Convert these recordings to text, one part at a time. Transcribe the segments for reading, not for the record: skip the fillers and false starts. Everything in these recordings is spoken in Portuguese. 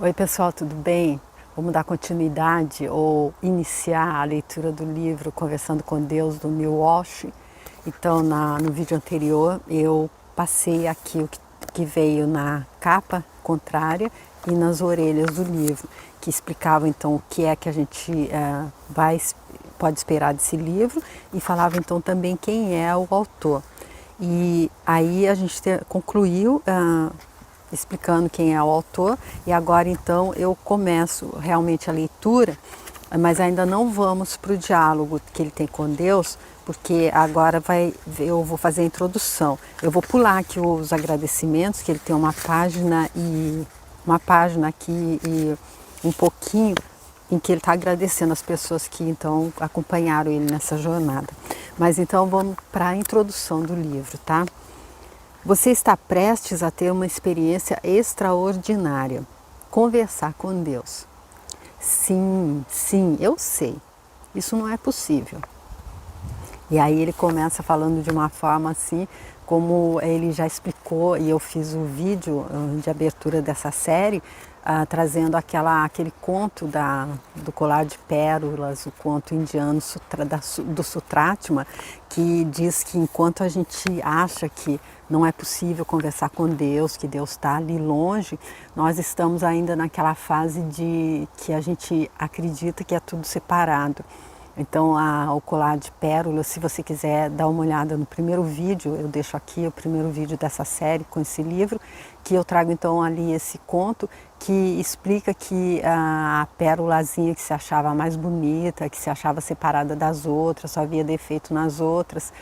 Oi pessoal, tudo bem? Vamos dar continuidade ou iniciar a leitura do livro Conversando com Deus, do Neil Walsh. Então no vídeo anterior eu passei aqui o que veio na capa contrária e nas orelhas do livro, que explicava então o que é que a gente pode esperar desse livro e falava então também quem é o autor. E aí a gente concluiu explicando quem é o autor, e agora então eu começo realmente a leitura, mas ainda não vamos para o diálogo que ele tem com Deus, porque agora eu vou fazer a introdução. Eu vou pular aqui os agradecimentos, que ele tem uma página aqui e um pouquinho em que ele está agradecendo as pessoas que então acompanharam ele nessa jornada. Mas então vamos para a introdução do livro, tá? Você está prestes a ter uma experiência extraordinária, conversar com Deus. Sim, eu sei, isso não é possível. E aí ele começa falando de uma forma assim, como ele já explicou, e eu fiz o vídeo de abertura dessa série, trazendo aquele conto do colar de pérolas, o conto indiano do Sutratma, que diz que enquanto a gente acha que não é possível conversar com Deus, que Deus está ali longe, nós estamos ainda naquela fase de que a gente acredita que é tudo separado. Então o colar de pérolas, se você quiser dar uma olhada no primeiro vídeo, eu deixo aqui o primeiro vídeo dessa série com esse livro, que eu trago então ali esse conto que explica que a pérolazinha que se achava mais bonita, que se achava separada das outras, só havia defeito nas outras,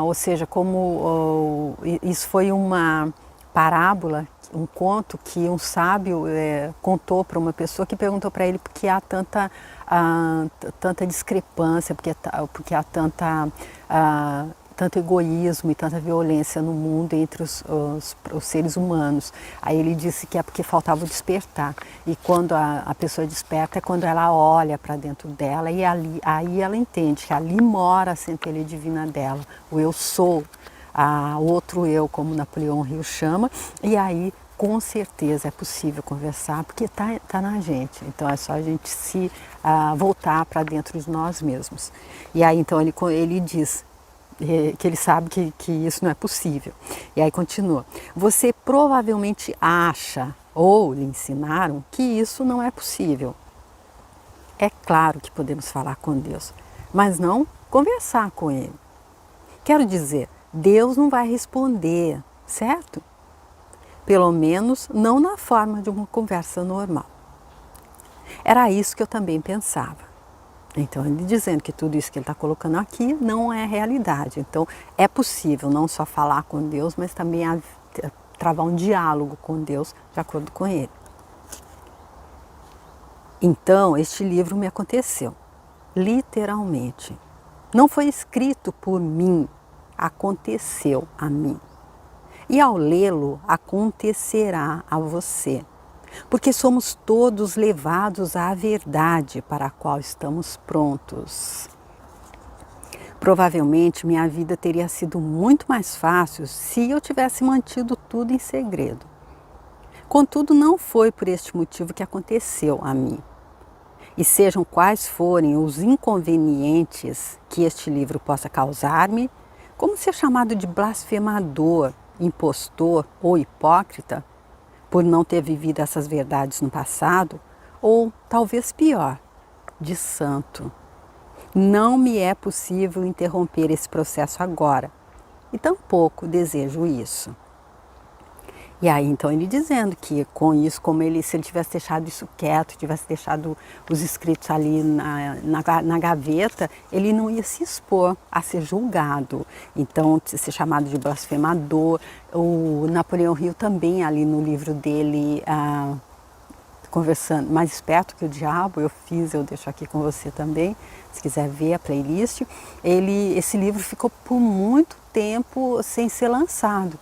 ou seja, como isso foi uma parábola, um conto que um sábio contou para uma pessoa que perguntou para ele por que há tanta discrepância, porque há tanto egoísmo e tanta violência no mundo entre os seres humanos. Aí ele disse que é porque faltava o despertar. E quando a pessoa desperta é quando ela olha para dentro dela e aí ela entende que ali mora a centelha divina dela, o eu sou, o outro eu, como Napoleão Hill chama, e aí com certeza é possível conversar, porque tá na gente. Então é só a gente se voltar para dentro de nós mesmos. E aí então ele diz que ele sabe que isso não é possível. E aí continua. Você provavelmente acha, ou lhe ensinaram, que isso não é possível. É claro que podemos falar com Deus, mas não conversar com Ele. Quero dizer, Deus não vai responder, certo? Pelo menos não na forma de uma conversa normal. Era isso que eu também pensava. Então ele dizendo que tudo isso que ele está colocando aqui não é realidade. Então é possível não só falar com Deus, mas também travar um diálogo com Deus de acordo com Ele. Então este livro me aconteceu, literalmente. Não foi escrito por mim, aconteceu a mim. E ao lê-lo, acontecerá a você, porque somos todos levados à verdade para a qual estamos prontos. Provavelmente minha vida teria sido muito mais fácil se eu tivesse mantido tudo em segredo. Contudo, não foi por este motivo que aconteceu a mim. E sejam quais forem os inconvenientes que este livro possa causar-me, como ser chamado de blasfemador, impostor ou hipócrita, por não ter vivido essas verdades no passado, ou talvez pior, de santo. Não me é possível interromper esse processo agora, e tampouco desejo isso. E aí então ele dizendo que com isso, se ele tivesse deixado isso quieto, tivesse deixado os escritos ali na gaveta, ele não ia se expor a ser julgado, então ser chamado de blasfemador. O Napoleão Hill também ali no livro dele, Conversando, Mais Esperto que o Diabo, eu deixo aqui com você também, se quiser ver a playlist. Esse livro ficou por muito tempo sem ser lançado.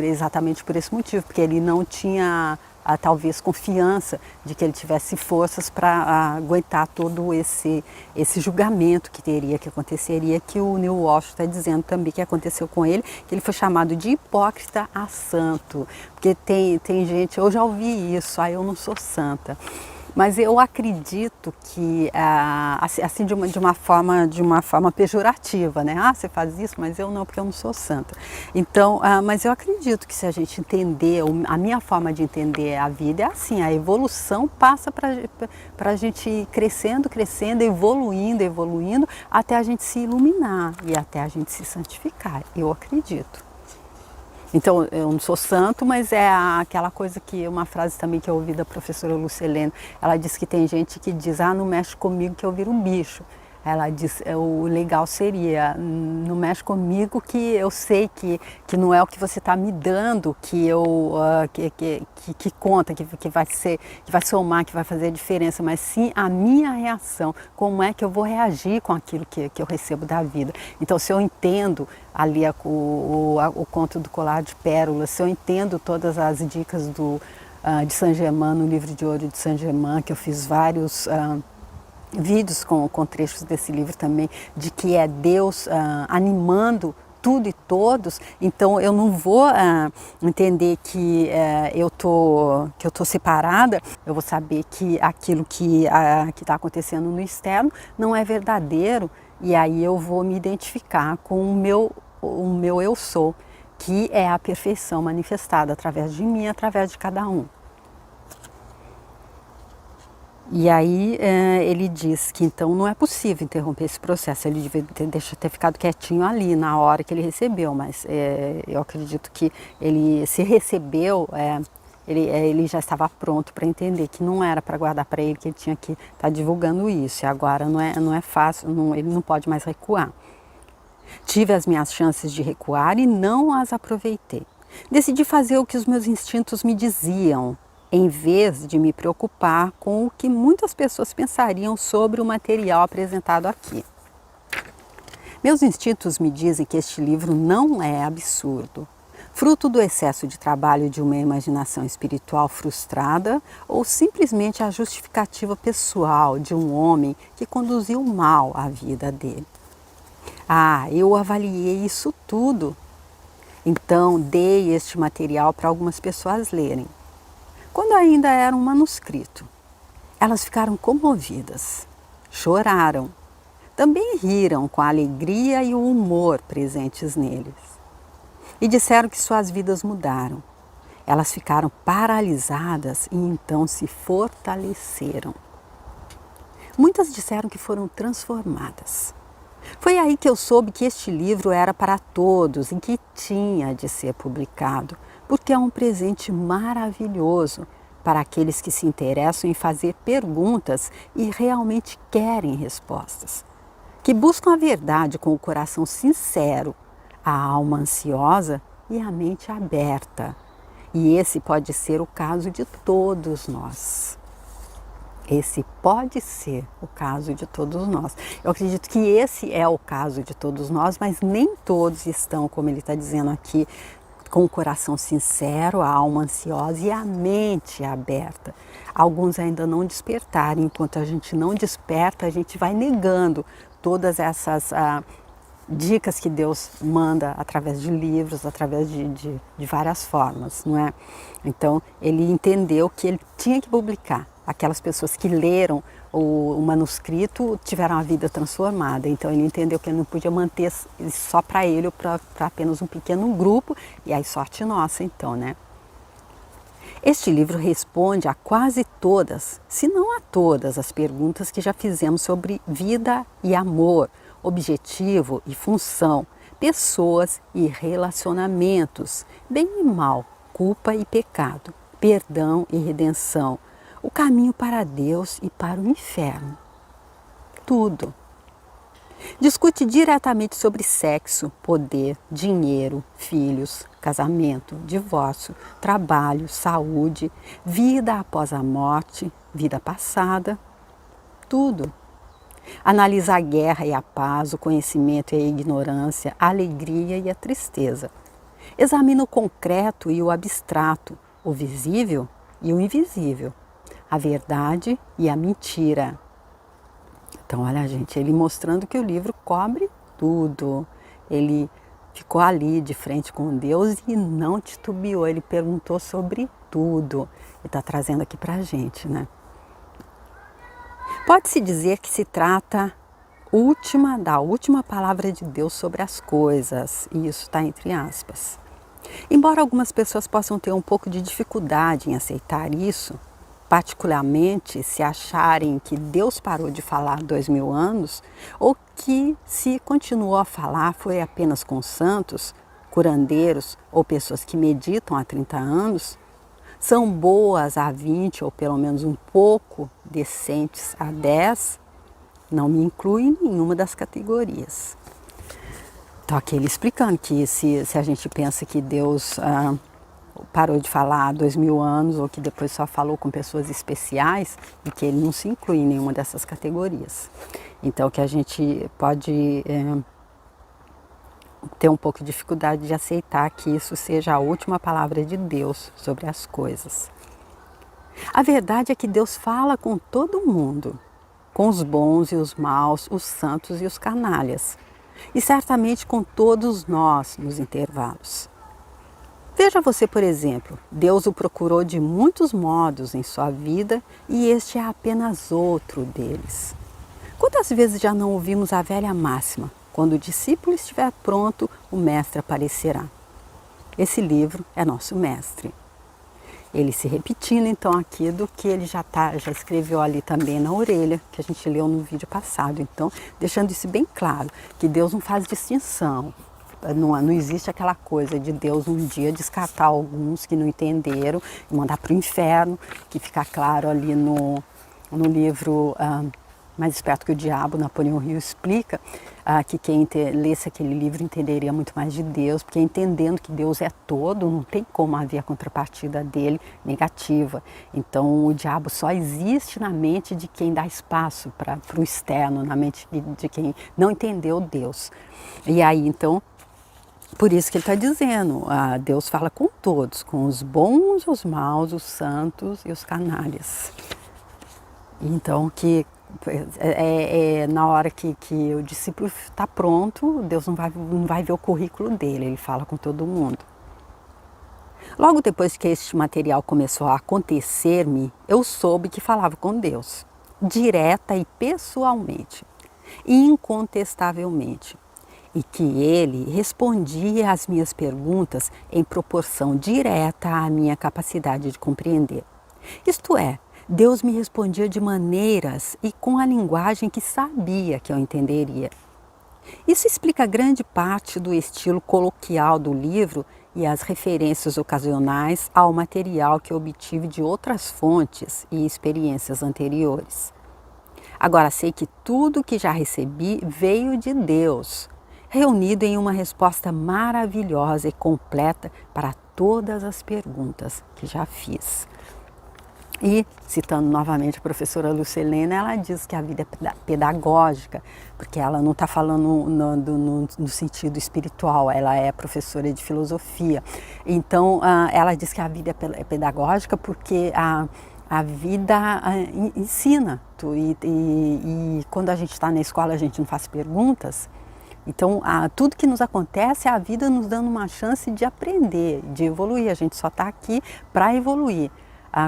Exatamente por esse motivo, porque ele não tinha talvez confiança de que ele tivesse forças para aguentar todo esse julgamento que aconteceria, que o Neil Walsh está dizendo também que aconteceu com ele, que ele foi chamado de hipócrita a santo, porque tem gente, eu já ouvi isso, eu não sou santa. Mas eu acredito que, assim, de uma forma pejorativa, né? Você faz isso, mas eu não, porque eu não sou santa. Então, mas eu acredito que se a gente entender, a minha forma de entender a vida é assim, a evolução passa para a gente ir crescendo, evoluindo, até a gente se iluminar e até a gente se santificar, eu acredito. Então, eu não sou santo, mas é aquela coisa uma frase também que eu ouvi da professora Lucilene, ela disse que tem gente que diz, não mexe comigo que eu viro um bicho. Ela diz, o legal seria, não mexe comigo que eu sei que não é o que você está me dando que conta, que vai somar, que vai fazer a diferença, mas sim a minha reação, como é que eu vou reagir com aquilo que eu recebo da vida. Então, se eu entendo ali o conto do colar de pérolas, se eu entendo todas as dicas de Saint-Germain, no livro de ouro de Saint-Germain, que eu fiz vários vídeos com trechos desse livro também, de que é Deus animando tudo e todos, então eu não vou entender que eu tô separada, eu vou saber que aquilo que está acontecendo no externo não é verdadeiro, e aí eu vou me identificar com o meu eu sou, que é a perfeição manifestada através de mim, através de cada um. E aí ele diz que então não é possível interromper esse processo, ele devia ter ficado quietinho ali na hora que ele recebeu, mas eu acredito que ele se recebeu, ele já estava pronto para entender que não era para guardar para ele, que ele tinha que estar divulgando isso, e agora não é fácil, ele não pode mais recuar. Tive as minhas chances de recuar e não as aproveitei. Decidi fazer o que os meus instintos me diziam, em vez de me preocupar com o que muitas pessoas pensariam sobre o material apresentado aqui. Meus instintos me dizem que este livro não é absurdo, fruto do excesso de trabalho de uma imaginação espiritual frustrada ou simplesmente a justificativa pessoal de um homem que conduziu mal a vida dele. Eu avaliei isso tudo. Então, dei este material para algumas pessoas lerem. Quando ainda era um manuscrito, elas ficaram comovidas, choraram, também riram com a alegria e o humor presentes neles. E disseram que suas vidas mudaram. Elas ficaram paralisadas e então se fortaleceram. Muitas disseram que foram transformadas. Foi aí que eu soube que este livro era para todos e que tinha de ser publicado, porque é um presente maravilhoso para aqueles que se interessam em fazer perguntas e realmente querem respostas, que buscam a verdade com o coração sincero, a alma ansiosa e a mente aberta. E esse pode ser o caso de todos nós. Esse pode ser o caso de todos nós. Eu acredito que esse é o caso de todos nós, mas nem todos estão, como ele está dizendo aqui, com o coração sincero, a alma ansiosa e a mente aberta. Alguns ainda não despertaram. Enquanto a gente não desperta, a gente vai negando todas essas dicas que Deus manda através de livros, através de várias formas, não é? Então, ele entendeu que ele tinha que publicar. Aquelas pessoas que leram o manuscrito tiveram a vida transformada. Então, ele entendeu que ele não podia manter só para ele ou para apenas um pequeno grupo. E aí, sorte nossa, então, né? Este livro responde a quase todas, se não a todas, as perguntas que já fizemos sobre vida e amor, objetivo e função, pessoas e relacionamentos, bem e mal, culpa e pecado, perdão e redenção, o caminho para Deus e para o inferno. Tudo. Discute diretamente sobre sexo, poder, dinheiro, filhos, casamento, divórcio, trabalho, saúde, vida após a morte, vida passada, tudo. Analisa a guerra e a paz, o conhecimento e a ignorância, a alegria e a tristeza. Examina o concreto e o abstrato, o visível e o invisível, a verdade e a mentira. Então, olha, gente, ele mostrando que o livro cobre tudo. Ele ficou ali de frente com Deus e não titubeou, ele perguntou sobre tudo. Ele está trazendo aqui para a gente, né? Pode-se dizer que se trata da última palavra de Deus sobre as coisas, e isso está entre aspas. Embora algumas pessoas possam ter um pouco de dificuldade em aceitar isso, particularmente se acharem que Deus parou de falar há 2000 anos, ou que se continuou a falar foi apenas com santos, curandeiros ou pessoas que meditam há 30 anos, são boas há 20 ou pelo menos um pouco decentes há 10, não me inclui em nenhuma das categorias. Então aqui ele explicando que se a gente pensa que Deus parou de falar há 2000 anos ou que depois só falou com pessoas especiais, e que ele não se inclui em nenhuma dessas categorias. Então que a gente pode ter um pouco de dificuldade de aceitar que isso seja a última palavra de Deus sobre as coisas. A verdade é que Deus fala com todo mundo, com os bons e os maus, os santos e os canalhas, e certamente com todos nós nos intervalos. Veja você, por exemplo, Deus o procurou de muitos modos em sua vida e este é apenas outro deles. Quantas vezes já não ouvimos a velha máxima: quando o discípulo estiver pronto, o mestre aparecerá. Esse livro é nosso mestre. Ele se repetindo então aqui do que ele já escreveu ali também na orelha, que a gente leu no vídeo passado. Então, deixando isso bem claro, que Deus não faz distinção. Não existe aquela coisa de Deus um dia descartar alguns que não entenderam e mandar para o inferno, que fica claro ali no livro Mais Esperto que o Diabo, Napoleão Hill explica que quem lesse aquele livro entenderia muito mais de Deus, porque entendendo que Deus é todo, não tem como haver a contrapartida dele negativa. Então o diabo só existe na mente de quem dá espaço para o externo, na mente de quem não entendeu Deus. E aí então, por isso que ele está dizendo, Deus fala com todos, com os bons, os maus, os santos e os canalhas. Então, que na hora que o discípulo está pronto, Deus não vai ver o currículo dele, ele fala com todo mundo. Logo depois que este material começou a acontecer-me, eu soube que falava com Deus, direta e pessoalmente, e incontestavelmente, e que ele respondia às minhas perguntas em proporção direta à minha capacidade de compreender. Isto é, Deus me respondia de maneiras e com a linguagem que sabia que eu entenderia. Isso explica grande parte do estilo coloquial do livro e as referências ocasionais ao material que obtive de outras fontes e experiências anteriores. Agora sei que tudo que já recebi veio de Deus, reunido em uma resposta maravilhosa e completa para todas as perguntas que já fiz. E, citando novamente a professora Lucilena, ela diz que a vida é pedagógica, porque ela não está falando no sentido espiritual, ela é professora de filosofia. Então, ela diz que a vida é pedagógica porque a vida ensina. E quando a gente está na escola, a gente não faz perguntas. Então, tudo que nos acontece é a vida nos dando uma chance de aprender, de evoluir. A gente só está aqui para evoluir.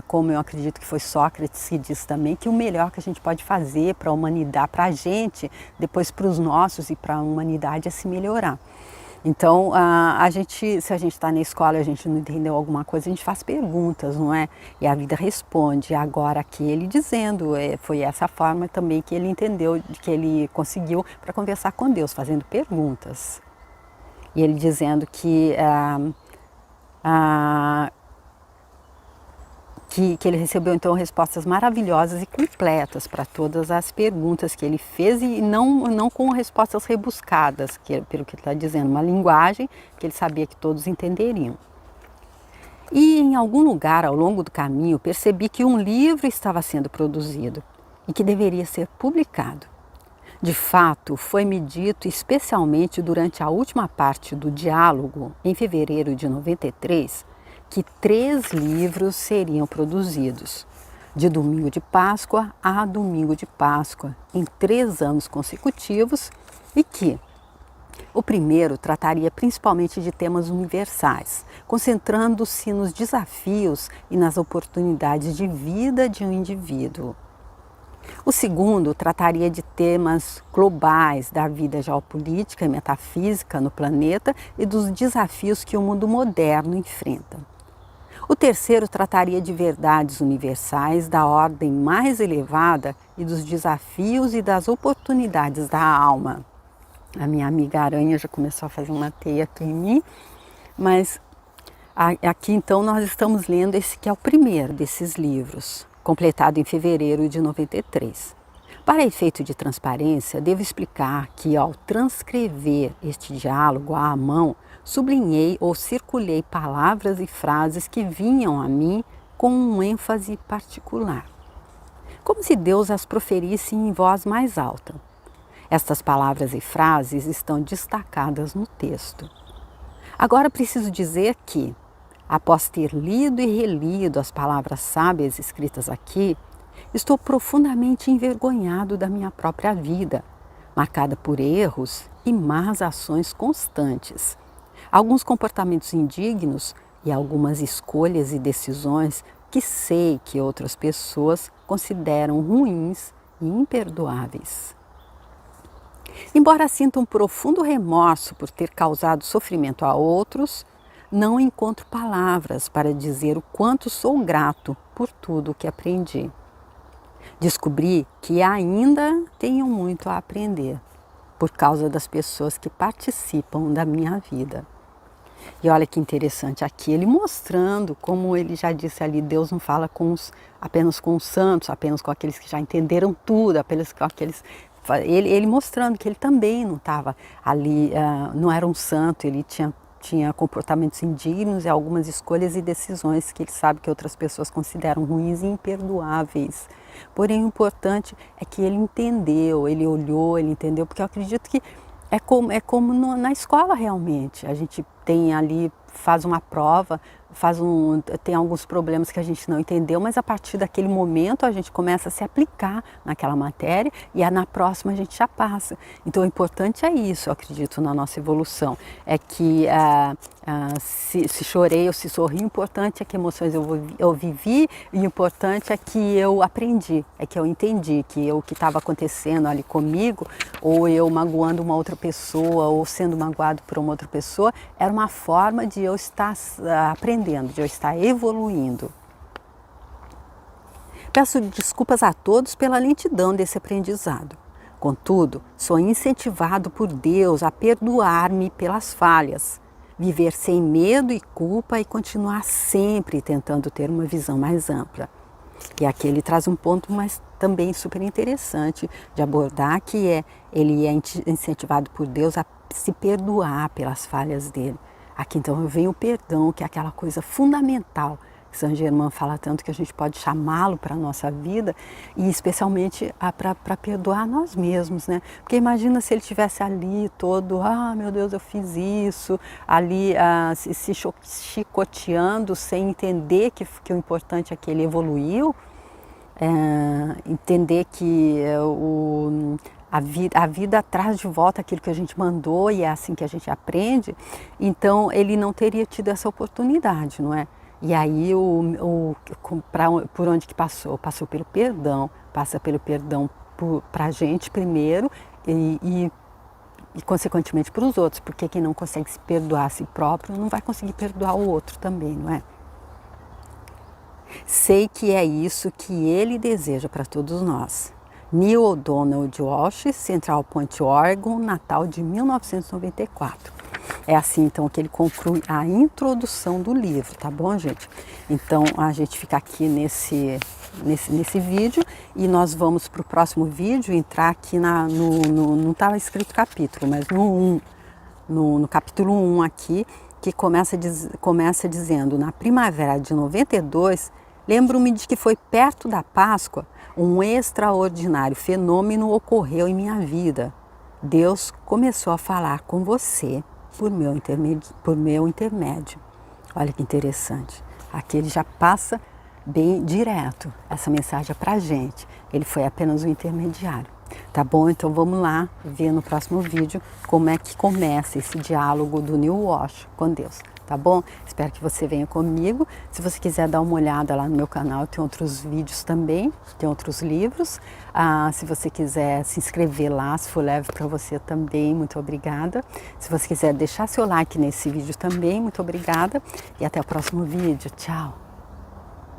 Como eu acredito que foi Sócrates que disse também, que o melhor que a gente pode fazer para a humanidade, para a gente, depois para os nossos e para a humanidade é se melhorar. Então, se a gente está na escola e a gente não entendeu alguma coisa, a gente faz perguntas, não é? E a vida responde. Agora aqui ele dizendo, foi essa forma também que ele entendeu, que ele conseguiu para conversar com Deus, fazendo perguntas. E ele dizendo que ele recebeu então respostas maravilhosas e completas para todas as perguntas que ele fez e não com respostas rebuscadas, pelo que ele está dizendo, uma linguagem que ele sabia que todos entenderiam. E em algum lugar ao longo do caminho percebi que um livro estava sendo produzido e que deveria ser publicado. De fato, foi-me dito especialmente durante a última parte do diálogo, em fevereiro de 93, que 3 livros seriam produzidos, de domingo de Páscoa a domingo de Páscoa, em 3 anos consecutivos, e que o primeiro trataria principalmente de temas universais, concentrando-se nos desafios e nas oportunidades de vida de um indivíduo. O segundo trataria de temas globais da vida geopolítica e metafísica no planeta e dos desafios que o mundo moderno enfrenta. O terceiro trataria de verdades universais da ordem mais elevada e dos desafios e das oportunidades da alma. A minha amiga aranha já começou a fazer uma teia aqui em mim, mas aqui então nós estamos lendo esse que é o primeiro desses livros, completado em fevereiro de 93. Para efeito de transparência, devo explicar que ao transcrever este diálogo à mão, sublinhei ou circulei palavras e frases que vinham a mim com um ênfase particular, como se Deus as proferisse em voz mais alta. Estas palavras e frases estão destacadas no texto. Agora preciso dizer que, após ter lido e relido as palavras sábias escritas aqui, estou profundamente envergonhado da minha própria vida, marcada por erros e más ações constantes, alguns comportamentos indignos e algumas escolhas e decisões que sei que outras pessoas consideram ruins e imperdoáveis. Embora sinta um profundo remorso por ter causado sofrimento a outros, não encontro palavras para dizer o quanto sou grato por tudo o que aprendi. Descobri que ainda tenho muito a aprender, por causa das pessoas que participam da minha vida. E olha que interessante, aqui ele mostrando, como ele já disse ali, Deus não fala apenas com os santos, apenas com aqueles que já entenderam tudo, apenas com aqueles... Ele mostrando que ele também não estava ali, não era um santo, ele tinha comportamentos indignos e algumas escolhas e decisões que ele sabe que outras pessoas consideram ruins e imperdoáveis. Porém, o importante é que ele entendeu, ele olhou, ele entendeu, porque eu acredito que é como na escola realmente. A gente tem ali, faz uma prova, tem alguns problemas que a gente não entendeu, mas a partir daquele momento a gente começa a se aplicar naquela matéria e na próxima a gente já passa. Então o importante é isso, eu acredito, na nossa evolução, é que se chorei ou se sorri, o importante é que emoções eu vivi, e o importante é que eu aprendi, é que eu entendi que o que estava acontecendo ali comigo, ou eu magoando uma outra pessoa, ou sendo magoado por uma outra pessoa, era uma forma de eu estar aprendendo, de eu estar evoluindo. Peço desculpas a todos pela lentidão desse aprendizado. Contudo, sou incentivado por Deus a perdoar-me pelas falhas, viver sem medo e culpa e continuar sempre tentando ter uma visão mais ampla. E aqui ele traz um ponto mas também super interessante de abordar, que ele é incentivado por Deus a se perdoar pelas falhas dele. Aqui então vem o perdão, que é aquela coisa fundamental que Saint Germain fala tanto, que a gente pode chamá-lo para a nossa vida, e especialmente para perdoar nós mesmos, né? Porque imagina se ele estivesse ali todo, meu Deus, eu fiz isso, ali se chicoteando sem entender que o importante é que ele evoluiu, entender que a vida traz de volta aquilo que a gente mandou e é assim que a gente aprende. Então ele não teria tido essa oportunidade, não é? E aí por onde que passou? Passou pelo perdão, passa pelo perdão para a gente primeiro e consequentemente para os outros, porque quem não consegue se perdoar a si próprio não vai conseguir perdoar o outro também, não é? Sei que é isso que ele deseja para todos nós. Neil O'Donnell de Walsh, Central Point, Oregon, Natal de 1994. É assim então que ele conclui a introdução do livro, tá bom, gente? Então a gente fica aqui nesse vídeo e nós vamos para o próximo vídeo entrar aqui não estava escrito capítulo, mas no capítulo 1 aqui, que começa dizendo: na primavera de 92, lembro-me de que foi perto da Páscoa, um extraordinário fenômeno ocorreu em minha vida. Deus começou a falar com você por meu intermédio. Olha que interessante. Aqui ele já passa bem direto essa mensagem para a gente. Ele foi apenas um intermediário. Tá bom? Então vamos lá ver no próximo vídeo como é que começa esse diálogo do Neil Walsh com Deus. Tá bom? Espero que você venha comigo. Se você quiser dar uma olhada lá no meu canal, tem outros vídeos também, tem outros livros. Se você quiser se inscrever lá, se for leve para você também, muito obrigada. Se você quiser deixar seu like nesse vídeo também, muito obrigada. E até o próximo vídeo. Tchau!